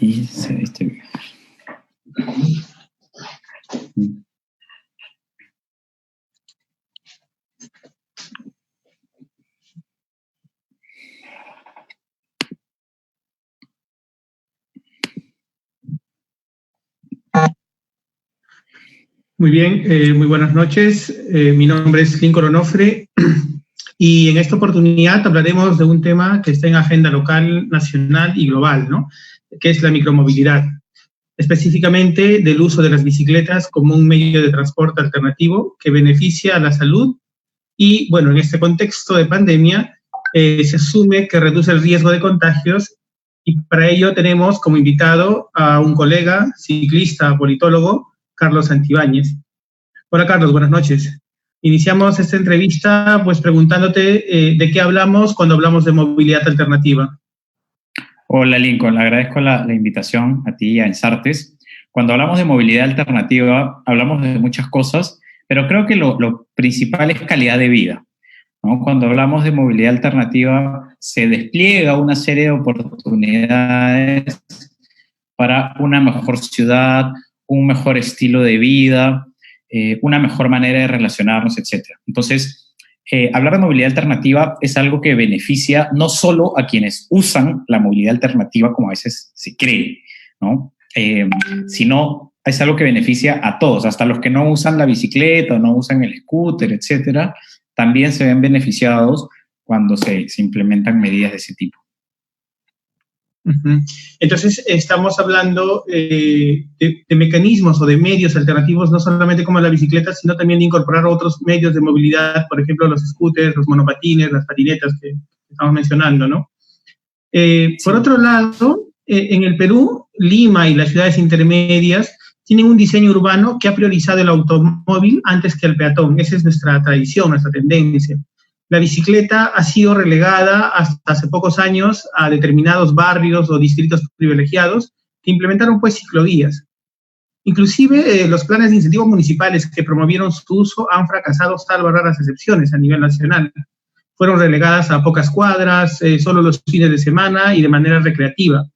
Ahí se ve este video. Muy bien, muy buenas noches. Mi nombre es Lincoln Onofre y en esta oportunidad hablaremos de un tema que está en agenda local, nacional y global, ¿no? Que es la micromovilidad. Específicamente del uso de las bicicletas como un medio de transporte alternativo que beneficia a la salud y, bueno, en este contexto de pandemia se asume que reduce el riesgo de contagios y para ello tenemos como invitado a un colega, ciclista, politólogo, Carlos Santibáñez. Hola Carlos, buenas noches. Iniciamos esta entrevista pues preguntándote de qué hablamos cuando hablamos de movilidad alternativa. Hola Lincoln, le agradezco la invitación a ti y a Ensartes. Cuando hablamos de movilidad alternativa hablamos de muchas cosas, pero creo que lo principal es calidad de vida, ¿no? Cuando hablamos de movilidad alternativa se despliega una serie de oportunidades para una mejor ciudad, un mejor estilo de vida, una mejor manera de relacionarnos, etc. Entonces, hablar de movilidad alternativa es algo que beneficia no solo a quienes usan la movilidad alternativa, como a veces se cree, ¿no? Sino es algo que beneficia a todos, hasta los que no usan la bicicleta o no usan el scooter, etc. También se ven beneficiados cuando se implementan medidas de ese tipo. Entonces, estamos hablando de mecanismos o de medios alternativos, no solamente como la bicicleta, sino también de incorporar otros medios de movilidad, por ejemplo, los scooters, los monopatines, las patinetas que estamos mencionando, ¿no? Sí. Por otro lado, en el Perú, Lima y las ciudades intermedias tienen un diseño urbano que ha priorizado el automóvil antes que el peatón. Esa es nuestra tradición, nuestra tendencia. La bicicleta ha sido relegada hasta hace pocos años a determinados barrios o distritos privilegiados que implementaron pues ciclovías. Inclusive los planes de incentivos municipales que promovieron su uso han fracasado, salvo raras excepciones a nivel nacional. Fueron relegadas a pocas cuadras, solo los fines de semana y de manera recreativa.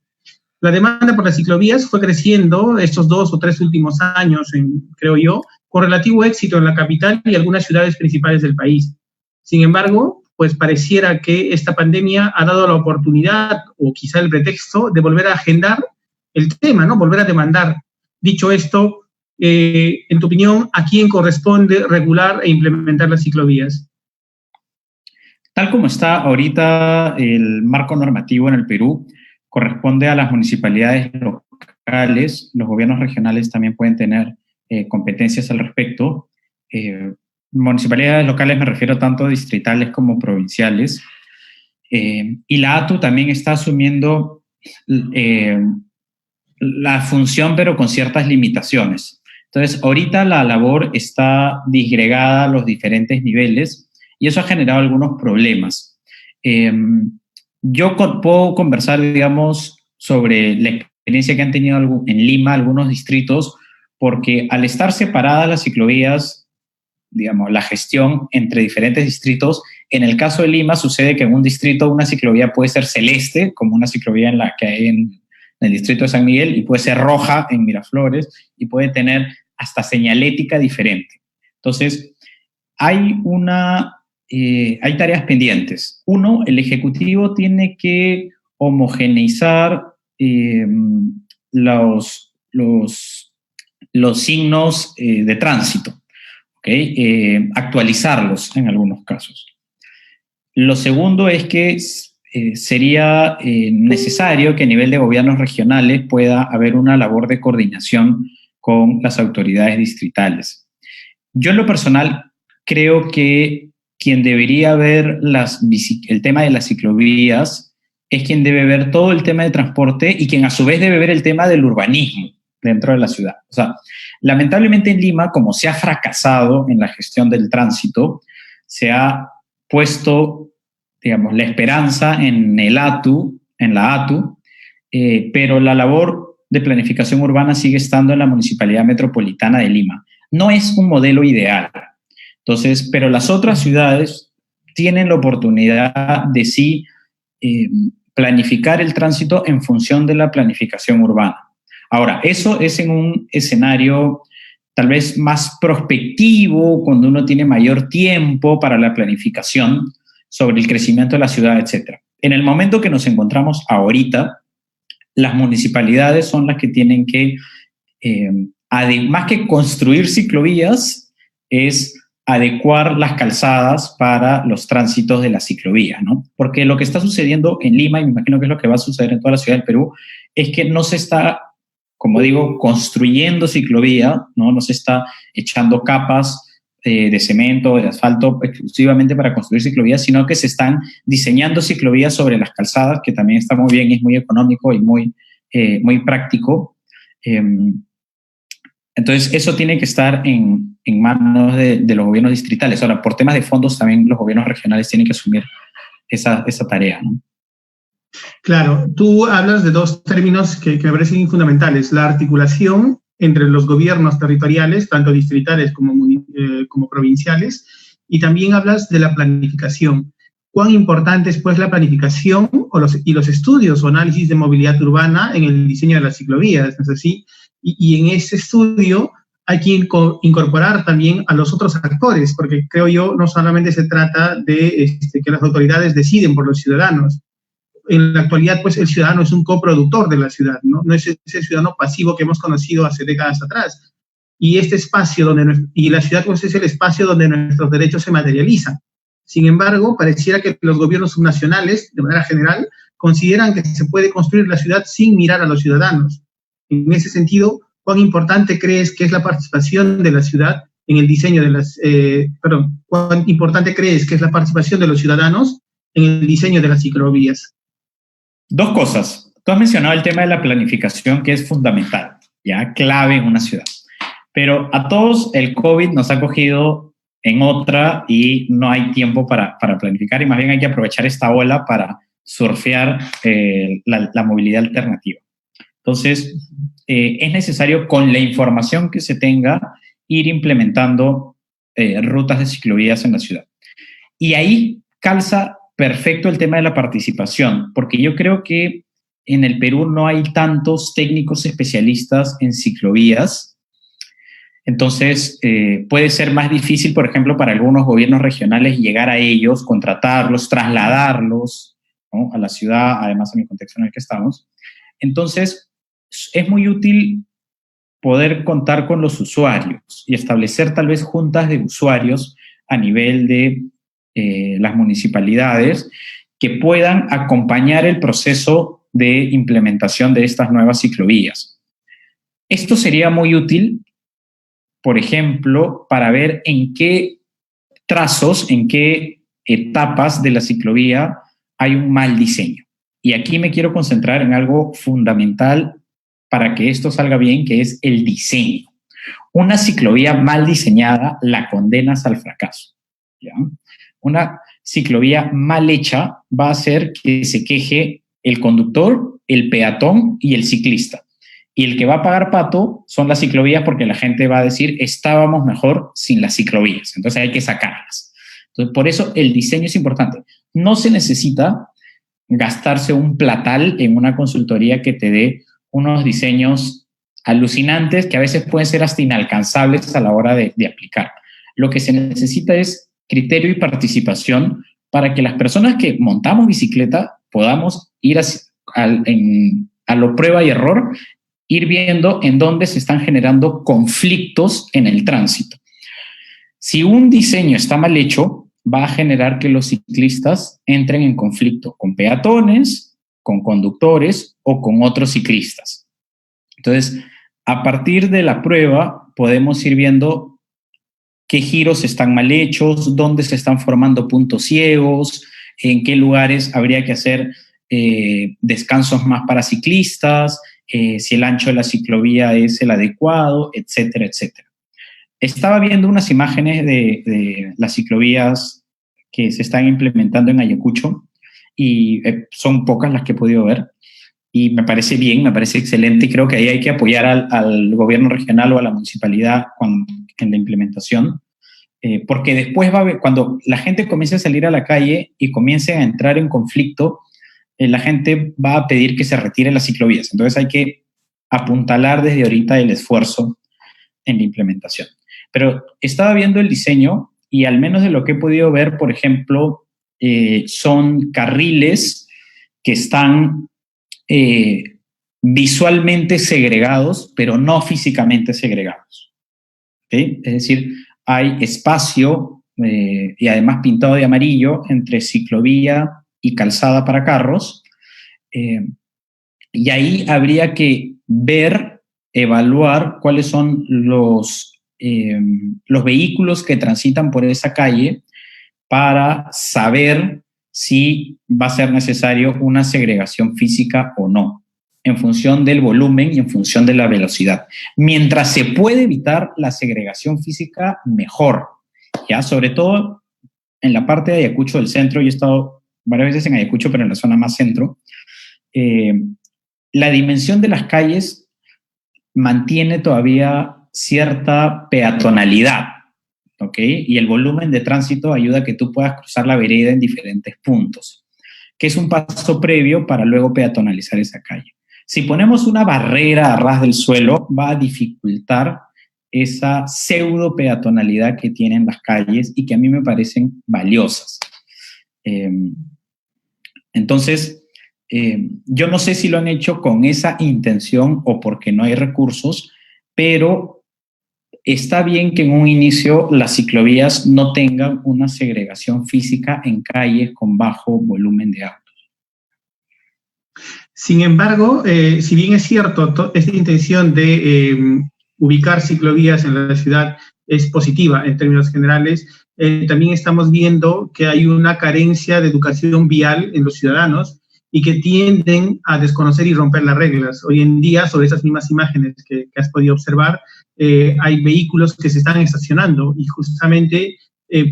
La demanda por las ciclovías fue creciendo estos 2 o 3 últimos años, creo yo, con relativo éxito en la capital y algunas ciudades principales del país. Sin embargo, pues pareciera que esta pandemia ha dado la oportunidad o quizá el pretexto de volver a agendar el tema, ¿no? Volver a demandar. Dicho esto, en tu opinión, ¿a quién corresponde regular e implementar las ciclovías? Tal como está ahorita el marco normativo en el Perú, corresponde a las municipalidades locales. Los gobiernos regionales también pueden tener competencias al respecto. Municipalidades locales me refiero tanto a distritales como provinciales. Y la ATU también está asumiendo la función, pero con ciertas limitaciones. Entonces, ahorita la labor está disgregada a los diferentes niveles y eso ha generado algunos problemas. Yo puedo conversar, digamos, sobre la experiencia que han tenido en Lima algunos distritos, porque al estar separadas las ciclovías, digamos, la gestión entre diferentes distritos, en el caso de Lima sucede que en un distrito una ciclovía puede ser celeste, como una ciclovía en la que hay en el distrito de San Miguel, y puede ser roja en Miraflores, y puede tener hasta señalética diferente. Entonces, hay tareas pendientes. Uno, el Ejecutivo tiene que homogeneizar los signos de tránsito. ¿Okay? Actualizarlos en algunos casos. Lo segundo es que sería necesario que a nivel de gobiernos regionales pueda haber una labor de coordinación con las autoridades distritales. Yo en lo personal creo que quien debería ver el tema de las ciclovías es quien debe ver todo el tema de transporte y quien a su vez debe ver el tema del urbanismo dentro de la ciudad. O sea, lamentablemente en Lima, como se ha fracasado en la gestión del tránsito, se ha puesto, digamos, la esperanza en la ATU, pero la labor de planificación urbana sigue estando en la Municipalidad Metropolitana de Lima. No es un modelo ideal. Entonces, pero las otras ciudades tienen la oportunidad de sí planificar el tránsito en función de la planificación urbana. Ahora, eso es en un escenario tal vez más prospectivo, cuando uno tiene mayor tiempo para la planificación sobre el crecimiento de la ciudad, etc. En el momento que nos encontramos ahorita, las municipalidades son las que tienen que, más que construir ciclovías, es adecuar las calzadas para los tránsitos de la ciclovía, ¿no? Porque lo que está sucediendo en Lima, y me imagino que es lo que va a suceder en toda la ciudad del Perú, es que no se está, como digo, construyendo ciclovía, ¿no? No se está echando capas de cemento, de asfalto exclusivamente para construir ciclovías, sino que se están diseñando ciclovías sobre las calzadas, que también está muy bien, es muy económico y muy práctico. Entonces, eso tiene que estar en manos de los gobiernos distritales. Ahora, por temas de fondos, también los gobiernos regionales tienen que asumir esa tarea, ¿no? Claro, tú hablas de dos términos que me parecen fundamentales: la articulación entre los gobiernos territoriales, tanto distritales como provinciales, y también hablas de la planificación. ¿Cuán importante es, pues, la planificación y los estudios o análisis de movilidad urbana en el diseño de las ciclovías? ¿No es así? Y en ese estudio hay que incorporar también a los otros actores, porque creo yo no solamente se trata de que las autoridades deciden por los ciudadanos. En la actualidad, pues, el ciudadano es un coproductor de la ciudad, ¿no? No es ese ciudadano pasivo que hemos conocido hace décadas atrás. Y este espacio y la ciudad, pues, es el espacio donde nuestros derechos se materializan. Sin embargo, pareciera que los gobiernos subnacionales, de manera general, consideran que se puede construir la ciudad sin mirar a los ciudadanos. En ese sentido, ¿cuán importante crees que es la participación de la ciudad en el diseño de cuán importante crees que es la participación de los ciudadanos en el diseño de las ciclovías? Dos cosas. Tú has mencionado el tema de la planificación, que es fundamental, ya clave en una ciudad. Pero a todos el COVID nos ha cogido en otra y no hay tiempo para planificar, y más bien hay que aprovechar esta ola para surfear la movilidad alternativa. Entonces, es necesario, con la información que se tenga, ir implementando rutas de ciclovías en la ciudad. Y ahí calza perfecto el tema de la participación, porque yo creo que en el Perú no hay tantos técnicos especialistas en ciclovías. Entonces, puede ser más difícil, por ejemplo, para algunos gobiernos regionales llegar a ellos, contratarlos, trasladarlos, ¿no?, a la ciudad, además en el contexto en el que estamos. Entonces, es muy útil poder contar con los usuarios y establecer tal vez juntas de usuarios a nivel de las municipalidades que puedan acompañar el proceso de implementación de estas nuevas ciclovías. Esto sería muy útil, por ejemplo, para ver en qué trazos, en qué etapas de la ciclovía hay un mal diseño. Y aquí me quiero concentrar en algo fundamental para que esto salga bien, que es el diseño. Una ciclovía mal diseñada la condenas al fracaso, ¿ya? Una ciclovía mal hecha va a hacer que se queje el conductor, el peatón y el ciclista. Y el que va a pagar pato son las ciclovías, porque la gente va a decir, estábamos mejor sin las ciclovías, entonces hay que sacarlas. Entonces, por eso el diseño es importante. No se necesita gastarse un platal en una consultoría que te dé unos diseños alucinantes que a veces pueden ser hasta inalcanzables a la hora de aplicar. Lo que se necesita es criterio y participación para que las personas que montamos bicicleta podamos ir a lo prueba y error, ir viendo en dónde se están generando conflictos en el tránsito. Si un diseño está mal hecho, va a generar que los ciclistas entren en conflicto con peatones, con conductores o con otros ciclistas. Entonces, a partir de la prueba, podemos ir viendo qué giros están mal hechos, dónde se están formando puntos ciegos, en qué lugares habría que hacer descansos más para ciclistas, si el ancho de la ciclovía es el adecuado, etcétera, etcétera. Estaba viendo unas imágenes de las ciclovías que se están implementando en Ayacucho y son pocas las que he podido ver y me parece bien, me parece excelente. Creo que ahí hay que apoyar al gobierno regional o a la municipalidad en la implementación, porque después cuando la gente comience a salir a la calle y comience a entrar en conflicto, la gente va a pedir que se retiren las ciclovías. Entonces hay que apuntalar desde ahorita el esfuerzo en la implementación. Pero estaba viendo el diseño y al menos de lo que he podido ver, por ejemplo, son carriles que están visualmente segregados, pero no físicamente segregados. ¿Okay? Es decir, hay espacio y además pintado de amarillo entre ciclovía y calzada para carros. Y ahí habría que ver, evaluar cuáles son los vehículos que transitan por esa calle para saber si va a ser necesario una segregación física o no, en función del volumen y en función de la velocidad. Mientras se puede evitar la segregación física, mejor. Ya, sobre todo en la parte de Ayacucho del centro, yo he estado varias veces en Ayacucho, pero en la zona más centro, la dimensión de las calles mantiene todavía cierta peatonalidad, ¿ok? Y el volumen de tránsito ayuda a que tú puedas cruzar la vereda en diferentes puntos, que es un paso previo para luego peatonalizar esa calle. Si ponemos una barrera a ras del suelo, va a dificultar esa pseudo peatonalidad que tienen las calles y que a mí me parecen valiosas. Entonces, yo no sé si lo han hecho con esa intención o porque no hay recursos, pero está bien que en un inicio las ciclovías no tengan una segregación física en calles con bajo volumen de autos. Sin embargo, si bien es cierto, esta intención de ubicar ciclovías en la ciudad es positiva en términos generales, también estamos viendo que hay una carencia de educación vial en los ciudadanos y que tienden a desconocer y romper las reglas. Hoy en día, sobre esas mismas imágenes que has podido observar, hay vehículos que se están estacionando y justamente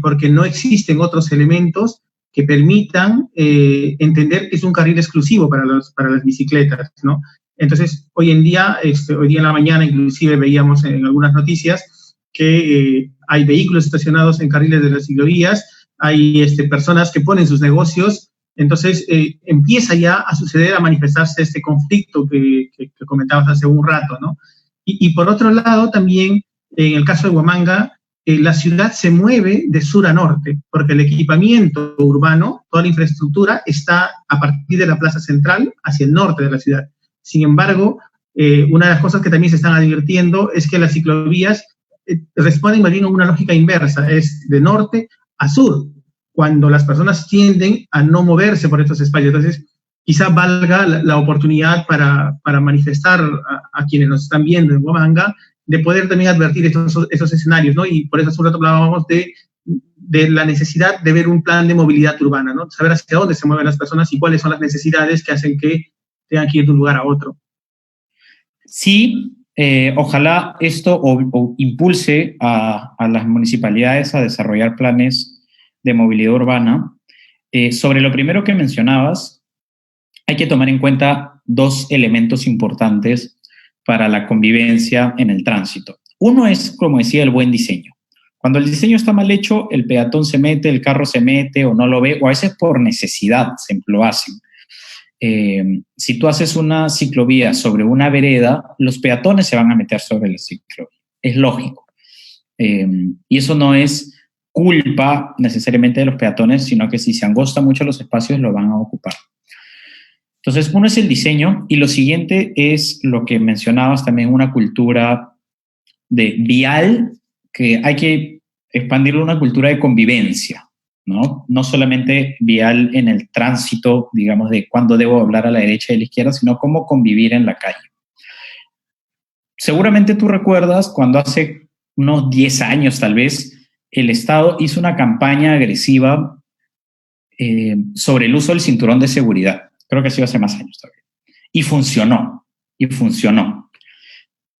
porque no existen otros elementos que permitan entender que es un carril exclusivo para las bicicletas, ¿no? Entonces, hoy en día en la mañana inclusive veíamos en algunas noticias que hay vehículos estacionados en carriles de las ciclovías, hay personas que ponen sus negocios, entonces empieza ya a suceder, a manifestarse este conflicto que comentabas hace un rato, ¿no? Y por otro lado, también, en el caso de Huamanga, la ciudad se mueve de sur a norte, porque el equipamiento urbano, toda la infraestructura, está a partir de la plaza central hacia el norte de la ciudad. Sin embargo, una de las cosas que también se están advirtiendo es que las ciclovías responden más bien a una lógica inversa, es de norte a sur, cuando las personas tienden a no moverse por estos espacios. Entonces, quizá valga la oportunidad para manifestar a quienes nos están viendo en Huamanga, de poder también advertir esos escenarios, ¿no? Y por eso hace un rato hablábamos de la necesidad de ver un plan de movilidad urbana, ¿no? Saber hacia dónde se mueven las personas y cuáles son las necesidades que hacen que tengan que ir de un lugar a otro. Sí, ojalá esto o impulse a las municipalidades a desarrollar planes de movilidad urbana. Sobre lo primero que mencionabas, hay que tomar en cuenta dos elementos importantes para la convivencia en el tránsito. Uno es, como decía, el buen diseño. Cuando el diseño está mal hecho, el peatón se mete, el carro se mete o no lo ve, o a veces por necesidad lo hacen. Si tú haces una ciclovía sobre una vereda, los peatones se van a meter sobre la ciclovía. Es lógico. Y eso no es culpa necesariamente de los peatones, sino que si se angostan mucho los espacios, lo van a ocupar. Entonces, uno es el diseño y lo siguiente es lo que mencionabas también, una cultura de vial, que hay que expandirlo a una cultura de convivencia, ¿no? No solamente vial en el tránsito, digamos, de cuándo debo hablar a la derecha y a la izquierda, sino cómo convivir en la calle. Seguramente tú recuerdas cuando hace unos 10 años tal vez, el Estado hizo una campaña agresiva sobre el uso del cinturón de seguridad. Creo que ha sido hace más años también. Y funcionó.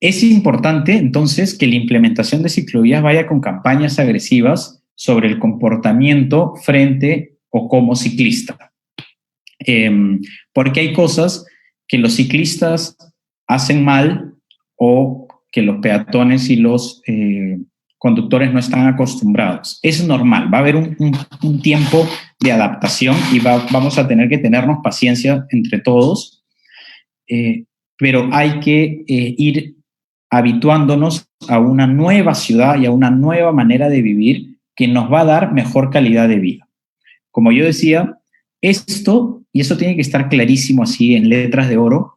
Es importante, entonces, que la implementación de ciclovías vaya con campañas agresivas sobre el comportamiento frente o como ciclista. Porque hay cosas que los ciclistas hacen mal o que los peatones y los conductores no están acostumbrados. Es normal, va a haber un tiempo de adaptación y vamos a tener que tenernos paciencia entre todos, pero hay que ir habituándonos a una nueva ciudad y a una nueva manera de vivir que nos va a dar mejor calidad de vida. Como yo decía, esto, y eso tiene que estar clarísimo así en letras de oro,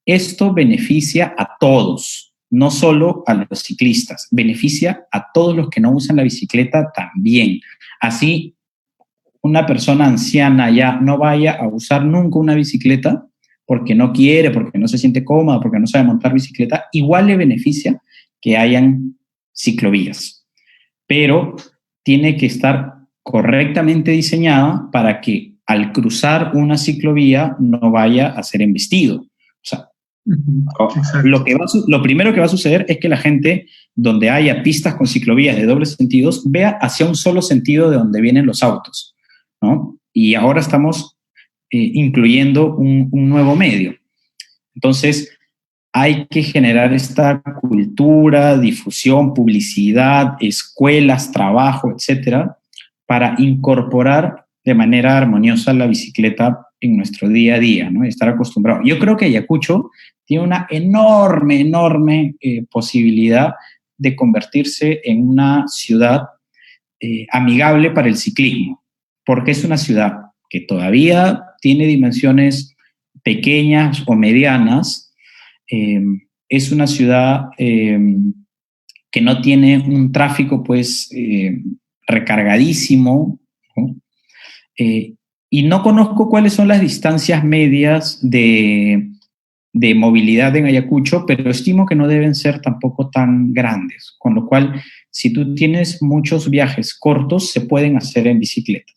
esto beneficia a todos, no solo a los ciclistas, beneficia a todos los que no usan la bicicleta también. Así, una persona anciana ya no vaya a usar nunca una bicicleta porque no quiere, porque no se siente cómoda, porque no sabe montar bicicleta, igual le beneficia que hayan ciclovías. Pero tiene que estar correctamente diseñada para que al cruzar una ciclovía no vaya a ser embestido. O sea, lo primero que va a suceder es que la gente, donde haya pistas con ciclovías de dobles sentidos, vea hacia un solo sentido de donde vienen los autos, ¿no? Y ahora estamos incluyendo un nuevo medio. Entonces, hay que generar esta cultura, difusión, publicidad, escuelas, trabajo, etcétera, para incorporar de manera armoniosa la bicicleta en nuestro día a día, ¿no? Y estar acostumbrado. Yo creo que Ayacucho tiene una enorme posibilidad de convertirse en una ciudad amigable para el ciclismo, porque es una ciudad que todavía tiene dimensiones pequeñas o medianas, es una ciudad que no tiene un tráfico pues recargadísimo, ¿no? Y no conozco cuáles son las distancias medias de movilidad en Ayacucho, pero estimo que no deben ser tampoco tan grandes, con lo cual si tú tienes muchos viajes cortos se pueden hacer en bicicleta.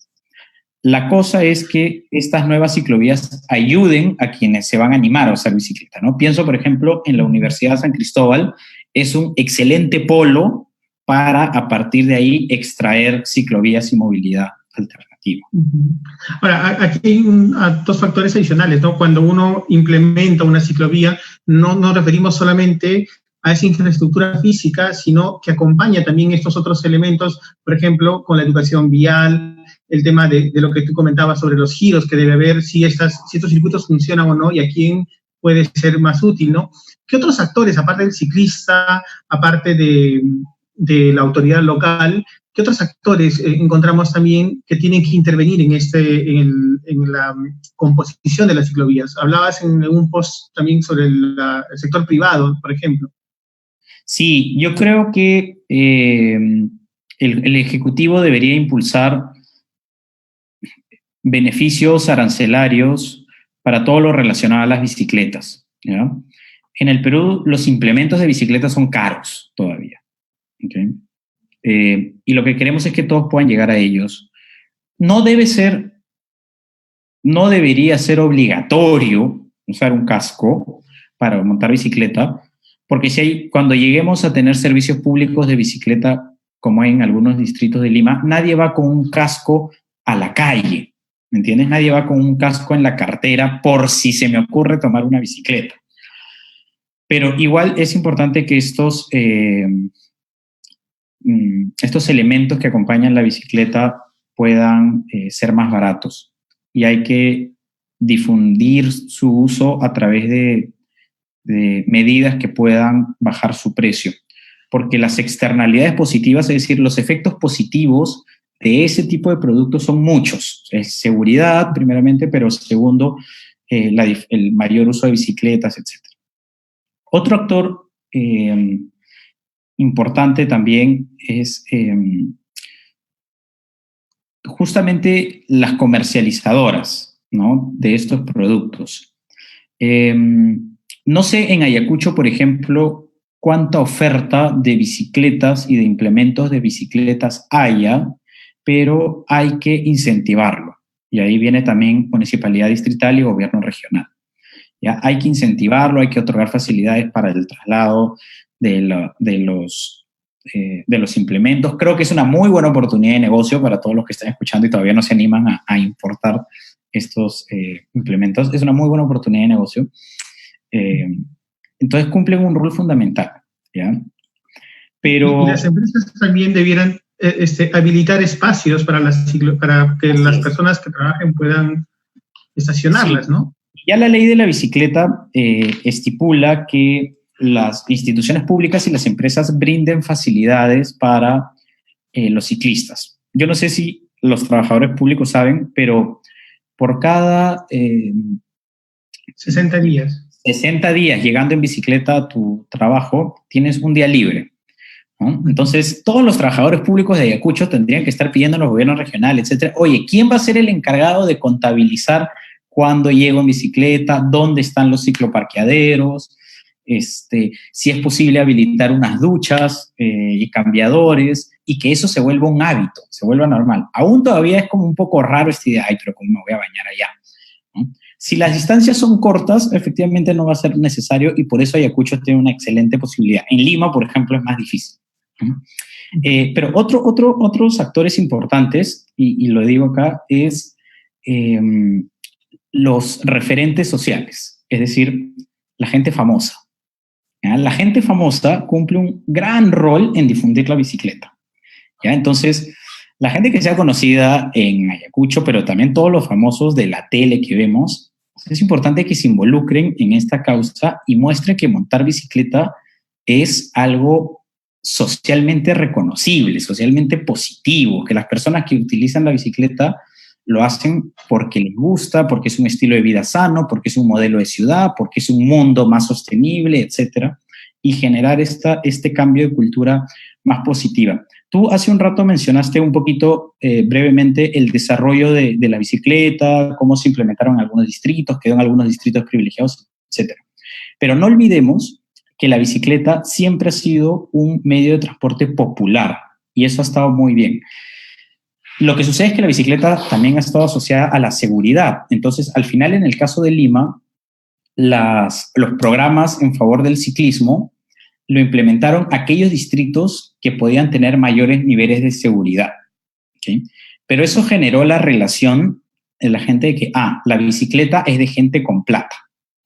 La cosa es que estas nuevas ciclovías ayuden a quienes se van a animar a usar bicicleta, ¿no? Pienso, por ejemplo, en la Universidad de San Cristóbal, es un excelente polo para, a partir de ahí, extraer ciclovías y movilidad alternativa. Ahora, aquí hay dos factores adicionales, ¿no? Cuando uno implementa una ciclovía, no nos referimos solamente a esa infraestructura física, sino que acompaña también estos otros elementos, por ejemplo, con la educación vial, el tema de lo que tú comentabas sobre los giros que debe haber, si estos circuitos funcionan o no y a quién puede ser más útil, ¿no? ¿Qué otros actores, aparte del ciclista, aparte de la autoridad local, qué otros actores encontramos también que tienen que intervenir en la composición de las ciclovías? Hablabas en un post también sobre el sector privado, por ejemplo. Sí, yo creo que el Ejecutivo debería impulsar beneficios arancelarios para todo lo relacionado a las bicicletas, ¿ya? En el Perú los implementos de bicicletas son caros todavía, ¿okay? Y lo que queremos es que todos puedan llegar a ellos. No debería ser obligatorio usar un casco para montar bicicleta, porque cuando lleguemos a tener servicios públicos de bicicleta, como hay en algunos distritos de Lima, nadie va con un casco a la calle, ¿me entiendes? Nadie va con un casco en la cartera por si se me ocurre tomar una bicicleta. Pero igual es importante que estos elementos que acompañan la bicicleta puedan ser más baratos. Y hay que difundir su uso a través de medidas que puedan bajar su precio. Porque las externalidades positivas, es decir, los efectos positivos de ese tipo de productos son muchos. Es seguridad, primeramente, pero segundo, el mayor uso de bicicletas, etc. Otro actor importante también es justamente las comercializadoras, ¿no?, de estos productos. No sé en Ayacucho, por ejemplo, cuánta oferta de bicicletas y de implementos de bicicletas haya, pero hay que incentivarlo. Y ahí viene también Municipalidad Distrital y Gobierno Regional. ¿Ya? Hay que incentivarlo, hay que otorgar facilidades para el traslado de los implementos. Creo que es una muy buena oportunidad de negocio para todos los que están escuchando y todavía no se animan a importar estos implementos. Es una muy buena oportunidad de negocio. Entonces cumplen un rol fundamental, ¿ya? Pero... Y las empresas también debieran habilitar espacios para para que las personas que trabajen puedan estacionarlas, sí, ¿no? Ya la ley de la bicicleta estipula que las instituciones públicas y las empresas brinden facilidades para los ciclistas. Yo no sé si los trabajadores públicos saben, pero por cada 60 días. 60 días llegando en bicicleta a tu trabajo, tienes un día libre, ¿no? Entonces, todos los trabajadores públicos de Ayacucho tendrían que estar pidiendo a los gobiernos regionales, etcétera, oye, ¿quién va a ser el encargado de contabilizar cuándo llego en bicicleta, dónde están los cicloparqueaderos, si es posible habilitar unas duchas y cambiadores, y que eso se vuelva un hábito, se vuelva normal? Aún todavía es como un poco raro esta idea, ay, pero ¿cómo me voy a bañar allá? ¿No? Si las distancias son cortas, efectivamente no va a ser necesario, y por eso Ayacucho tiene una excelente posibilidad. En Lima, por ejemplo, es más difícil. Pero otros actores importantes, y lo digo acá, es los referentes sociales, es decir, la gente famosa. ¿Ya? La gente famosa cumple un gran rol en difundir la bicicleta. ¿Ya? Entonces, la gente que sea conocida en Ayacucho, pero también todos los famosos de la tele que vemos, es importante que se involucren en esta causa y muestren que montar bicicleta es algo socialmente reconocible, socialmente positivo, que las personas que utilizan la bicicleta lo hacen porque les gusta, porque es un estilo de vida sano, porque es un modelo de ciudad, porque es un mundo más sostenible, etcétera, y generar este cambio de cultura más positiva. Tú hace un rato mencionaste un poquito brevemente el desarrollo de la bicicleta, cómo se implementaron en algunos distritos, quedó en algunos distritos privilegiados, etcétera. Pero no olvidemos que la bicicleta siempre ha sido un medio de transporte popular, y eso ha estado muy bien. Lo que sucede es que la bicicleta también ha estado asociada a la seguridad. Entonces, al final, en el caso de Lima, los programas en favor del ciclismo lo implementaron aquellos distritos que podían tener mayores niveles de seguridad, ¿okay? Pero eso generó la relación en la gente de que, la bicicleta es de gente con plata,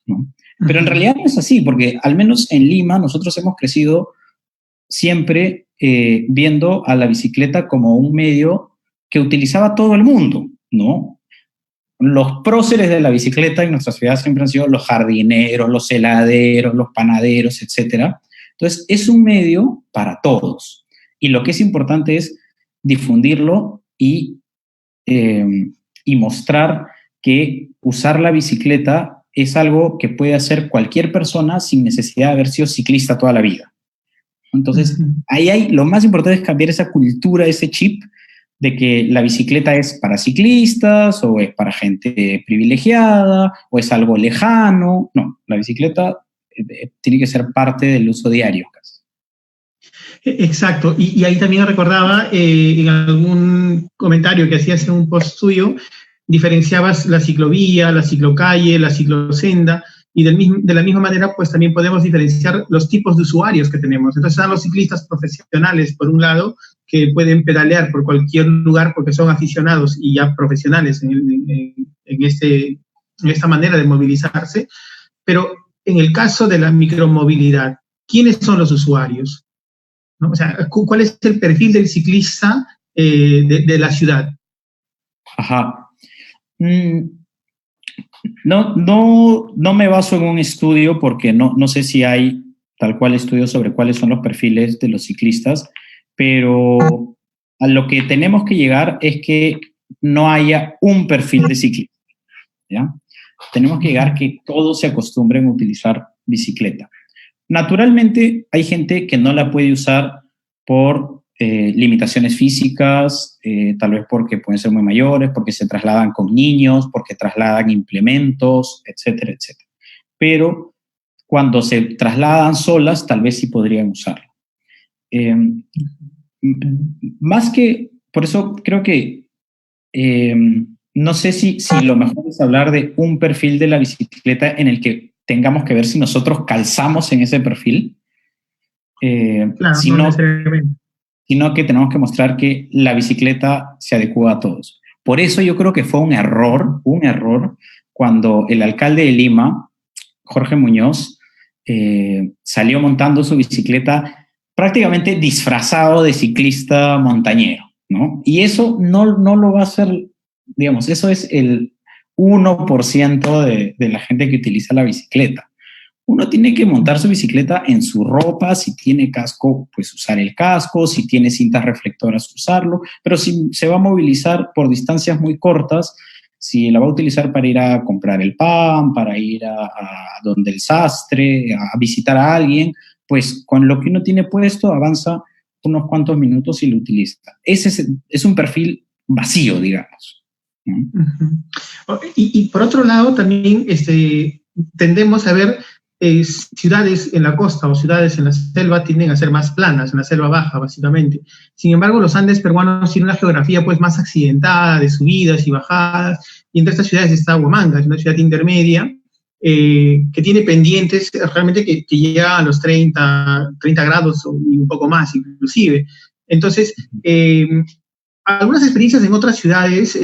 ¿no? Pero en realidad no es así, porque al menos en Lima nosotros hemos crecido siempre viendo a la bicicleta como un medio que utilizaba todo el mundo, ¿no? Los próceres de la bicicleta en nuestra ciudad siempre han sido los jardineros, los heladeros, los panaderos, etcétera. Entonces, es un medio para todos. Y lo que es importante es difundirlo y mostrar que usar la bicicleta es algo que puede hacer cualquier persona sin necesidad de haber sido ciclista toda la vida. Entonces, lo más importante es cambiar esa cultura, ese chip de que la bicicleta es para ciclistas o es para gente privilegiada o es algo lejano. No, la bicicleta tiene que ser parte del uso diario. Exacto, y ahí también recordaba en algún comentario que hacías en un post tuyo, diferenciabas la ciclovía, la ciclocalle, la ciclosenda, y de la misma manera pues también podemos diferenciar los tipos de usuarios que tenemos. Entonces están los ciclistas profesionales, por un lado, que pueden pedalear por cualquier lugar porque son aficionados y ya profesionales en esta manera de movilizarse, pero en el caso de la micromovilidad, ¿quiénes son los usuarios? ¿No? O sea, ¿cuál es el perfil del ciclista de la ciudad? Ajá. No me baso en un estudio porque no sé si hay tal cual estudio sobre cuáles son los perfiles de los ciclistas, pero a lo que tenemos que llegar es que no haya un perfil de ciclista, ¿ya? Tenemos que llegar a que todos se acostumbren a utilizar bicicleta. Naturalmente, hay gente que no la puede usar por limitaciones físicas, tal vez porque pueden ser muy mayores, porque se trasladan con niños, porque trasladan implementos, etcétera, etcétera. Pero cuando se trasladan solas, tal vez sí podrían usarlo. Más que, por eso creo que no sé si lo mejor es hablar de un perfil de la bicicleta en el que tengamos que ver si nosotros calzamos en ese perfil, claro, sino que tenemos que mostrar que la bicicleta se adecua a todos. Por eso yo creo que fue un error cuando el alcalde de Lima, Jorge Muñoz, salió montando su bicicleta prácticamente disfrazado de ciclista montañero, ¿no? Y eso no lo va a hacer, digamos, eso es el 1% de la gente que utiliza la bicicleta. Uno tiene que montar su bicicleta en su ropa, si tiene casco, pues usar el casco, si tiene cintas reflectoras, usarlo, pero si se va a movilizar por distancias muy cortas, si la va a utilizar para ir a comprar el pan, para ir a donde el sastre, a visitar a alguien, pues con lo que uno tiene puesto avanza unos cuantos minutos y lo utiliza. Ese es un perfil vacío, digamos, ¿no? Y por otro lado, también tendemos a ver ciudades en la costa o ciudades en la selva tienden a ser más planas, en la selva baja, básicamente. Sin embargo, los Andes peruanos tienen una geografía pues más accidentada, de subidas y bajadas, y entre estas ciudades está Huamanga, es una ciudad intermedia, que tiene pendientes realmente que llega a los 30 grados y un poco más, inclusive. Entonces, algunas experiencias en otras ciudades,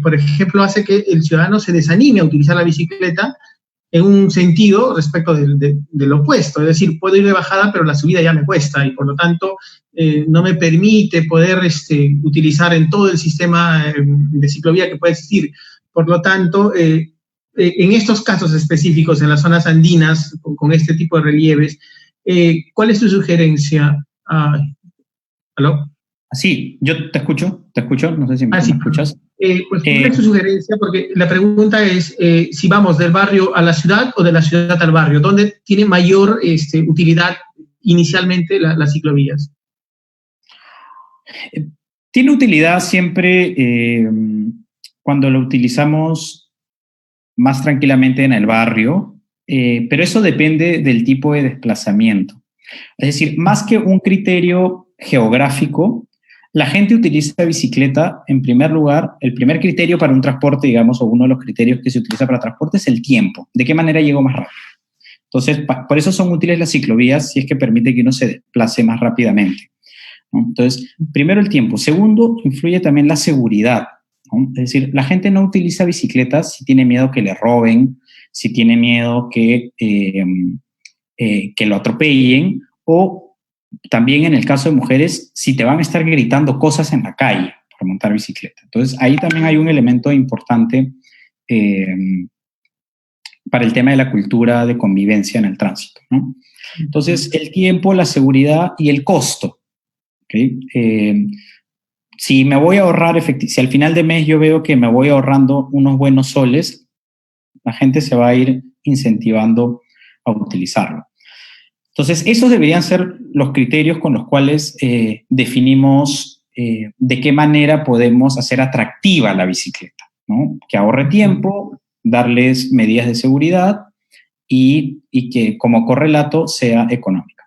por ejemplo, hace que el ciudadano se desanime a utilizar la bicicleta en un sentido respecto del opuesto, es decir, puedo ir de bajada, pero la subida ya me cuesta y por lo tanto no me permite poder utilizar en todo el sistema de ciclovía que puede existir. Por lo tanto, en estos casos específicos, en las zonas andinas, con este tipo de relieves, ¿cuál es tu sugerencia? ¿Aló? Sí, yo te escucho, no sé si me escuchas. Pues ¿cuál es tu sugerencia? Porque la pregunta es si vamos del barrio a la ciudad o de la ciudad al barrio. ¿Dónde tiene mayor utilidad inicialmente las ciclovías? Tiene utilidad siempre cuando lo utilizamos más tranquilamente en el barrio, pero eso depende del tipo de desplazamiento. Es decir, más que un criterio geográfico, la gente utiliza bicicleta, en primer lugar, el primer criterio para un transporte, digamos, o uno de los criterios que se utiliza para transporte es el tiempo. ¿De qué manera llego más rápido? Entonces, por eso son útiles las ciclovías, si es que permite que uno se desplace más rápidamente, ¿no? Entonces, primero el tiempo. Segundo, influye también la seguridad, ¿no? Es decir, la gente no utiliza bicicletas si tiene miedo que le roben, si tiene miedo que lo atropellen, o también en el caso de mujeres, si te van a estar gritando cosas en la calle por montar bicicleta. Entonces, ahí también hay un elemento importante para el tema de la cultura de convivencia en el tránsito, ¿no? Entonces, el tiempo, la seguridad y el costo, ¿okay? Si me voy a ahorrar, si al final de mes yo veo que me voy ahorrando unos buenos soles, la gente se va a ir incentivando a utilizarlo. Entonces, esos deberían ser los criterios con los cuales definimos de qué manera podemos hacer atractiva la bicicleta, ¿no? Que ahorre tiempo, darles medidas de seguridad y que como correlato sea económica.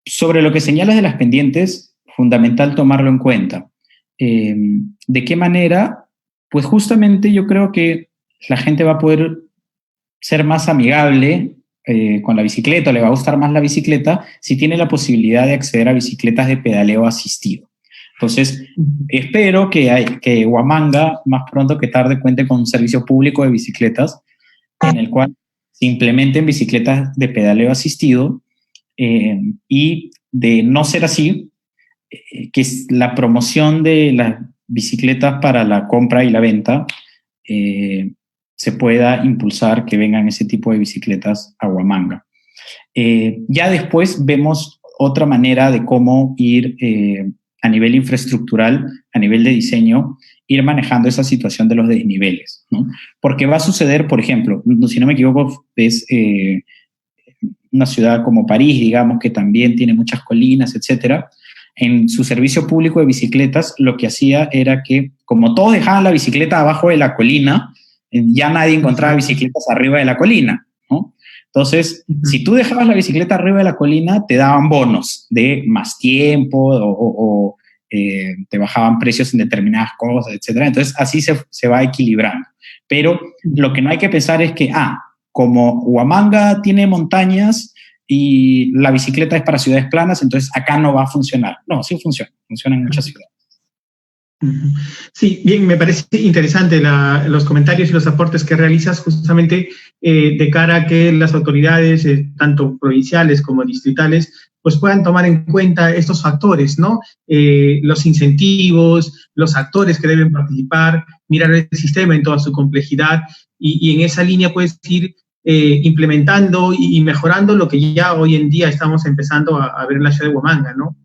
Sobre lo que señalas de las pendientes, fundamental tomarlo en cuenta. ¿De qué manera? Pues justamente yo creo que la gente va a poder ser más amigable con la bicicleta, o le va a gustar más la bicicleta si tiene la posibilidad de acceder a bicicletas de pedaleo asistido. Entonces, espero que Huamanga, más pronto que tarde, cuente con un servicio público de bicicletas en el cual se implementen bicicletas de pedaleo asistido y de no ser así, que la promoción de las bicicletas para la compra y la venta se pueda impulsar que vengan ese tipo de bicicletas a Huamanga. Ya después vemos otra manera de cómo ir a nivel infraestructural, a nivel de diseño, ir manejando esa situación de los desniveles, ¿no? Porque va a suceder, por ejemplo, si no me equivoco, es una ciudad como París, digamos, que también tiene muchas colinas, etcétera. En su servicio público de bicicletas, lo que hacía era que, como todos dejaban la bicicleta abajo de la colina, ya nadie encontraba bicicletas arriba de la colina, ¿no? Entonces, si tú dejabas la bicicleta arriba de la colina, te daban bonos de más tiempo o te bajaban precios en determinadas cosas, etcétera. Entonces, así se va equilibrando. Pero lo que no hay que pensar es que, como Huamanga tiene montañas y la bicicleta es para ciudades planas, entonces acá no va a funcionar. No, sí funciona en muchas ciudades. Sí, bien, me parece interesante los comentarios y los aportes que realizas justamente de cara a que las autoridades, tanto provinciales como distritales, pues puedan tomar en cuenta estos factores, ¿no? Los incentivos, los actores que deben participar, mirar el sistema en toda su complejidad y en esa línea puedes ir implementando y mejorando lo que ya hoy en día estamos empezando a ver en la ciudad de Huamanga, ¿no?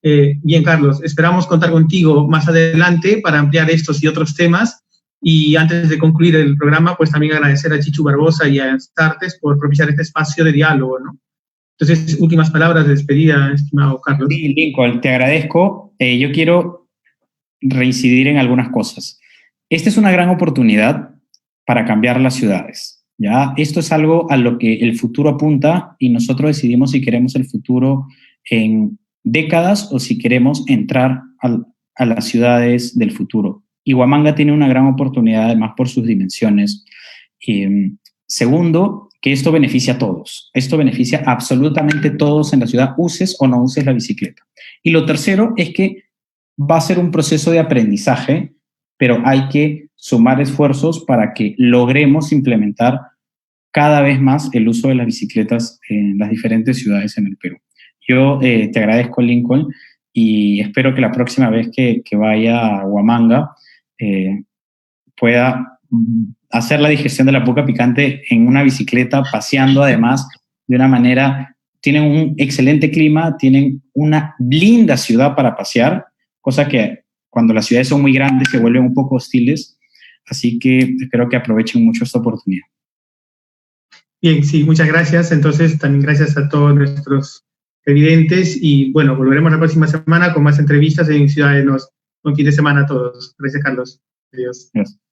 Bien, Carlos, esperamos contar contigo más adelante para ampliar estos y otros temas. Y antes de concluir el programa, pues también agradecer a Chichu Barbosa y a Startes por propiciar este espacio de diálogo, ¿no? Entonces, últimas palabras de despedida, estimado Carlos. Sí, Lincoln, te agradezco. Yo quiero reincidir en algunas cosas. Esta es una gran oportunidad para cambiar las ciudades, ¿ya? Esto es algo a lo que el futuro apunta y nosotros decidimos si queremos el futuro en décadas o si queremos entrar a las ciudades del futuro. Y Huamanga tiene una gran oportunidad, además por sus dimensiones. Segundo, que esto beneficia a todos. Esto beneficia absolutamente a todos en la ciudad, uses o no uses la bicicleta. Y lo tercero es que va a ser un proceso de aprendizaje, pero hay que sumar esfuerzos para que logremos implementar cada vez más el uso de las bicicletas en las diferentes ciudades en el Perú. Yo te agradezco, Lincoln, y espero que la próxima vez que vaya a Huamanga pueda hacer la digestión de la puca picante en una bicicleta, paseando además de una manera. Tienen un excelente clima, tienen una linda ciudad para pasear, cosa que cuando las ciudades son muy grandes se vuelven un poco hostiles, así que espero que aprovechen mucho esta oportunidad. Bien, sí, muchas gracias. Entonces, también gracias a todos nuestros televidentes y bueno, volveremos la próxima semana con más entrevistas en Ciudadanos. Buen fin de semana a todos. Gracias, Carlos. Adiós. Gracias.